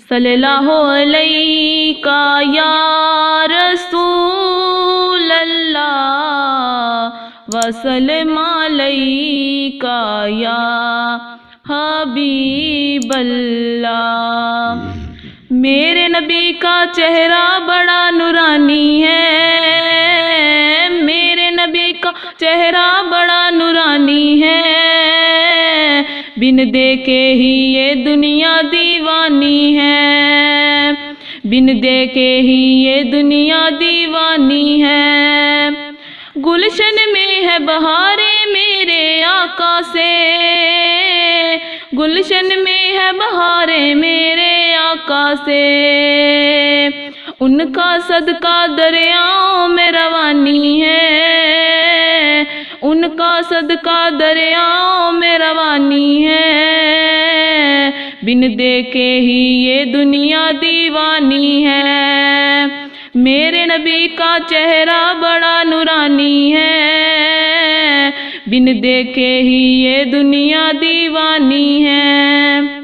सल्लल्लाहु अलैका या रसूल अल्लाह वसल्लम अलैका या हबीब अल्लाह। मेरे नबी का चेहरा बड़ा नूरानी है, मेरे नबी का चेहरा बड़ा नूरानी है, बिन देखे ही ये दुनिया दीवानी है, बिन देखे ही ये दुनिया दीवानी है। गुलशन में है बहारें मेरे आका से, गुलशन में है बहारें मेरे आका से, उनका सदका दरियाओं में रवानी है, उनका सदका दरियाओं में रवानी है, बिन देखे ही ये दुनिया दीवानी है। मेरे नबी का चेहरा बड़ा नूरानी है, बिन देखे ही ये दुनिया दीवानी है।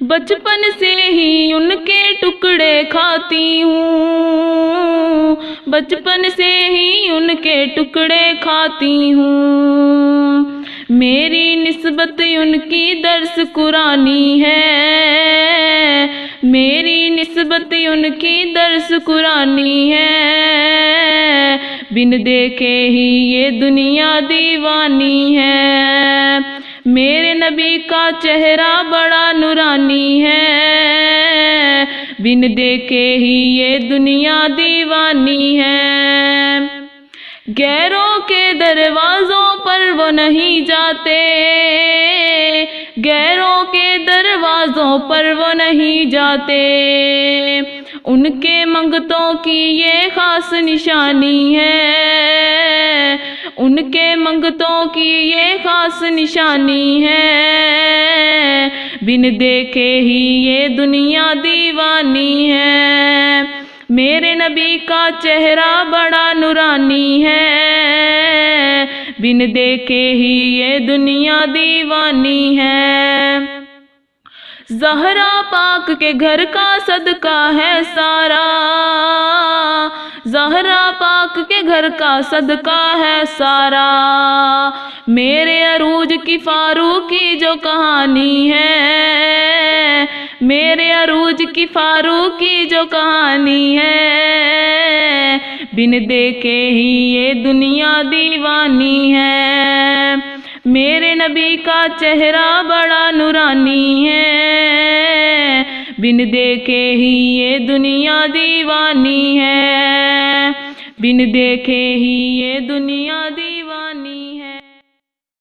बचपन से ही उनके टुकड़े खाती हूँ, बचपन से ही उनके टुकड़े खाती हूँ, मेरी निस्बत उनकी दर्स कुरानी है, मेरी निस्बत उनकी दर्स कुरानी है, बिन देखे ही ये दुनिया दीवानी है। मेरे नबी का चेहरा बड़ा नूरानी है, बिन देखे ही ये दुनिया दीवानी है। गैरों के दरवाज़ों पर वो नहीं जाते, गैरों के दरवाज़ों पर वो नहीं जाते, उनके मंगतों की ये खास निशानी है, उनके मंगतों की ये खास निशानी है, बिन देखे ही ये दुनिया दीवानी है। मेरे नबी का चेहरा बड़ा नूरानी है, बिन देखे ही ये दुनिया दीवानी है। ज़हरा पाक के घर का सदका है सारा, ज़हरा पाक के घर का सदका है सारा, मेरे अरूज की फारूकी जो कहानी है, मेरे अरूज की फारूकी जो कहानी है, बिन देखे ही ये दुनिया दीवानी है। मेरे नबी का चेहरा बड़ा नूरानी है, बिन देखे ही ये दुनिया दीवानी है, बिन देखे ही ये दुनिया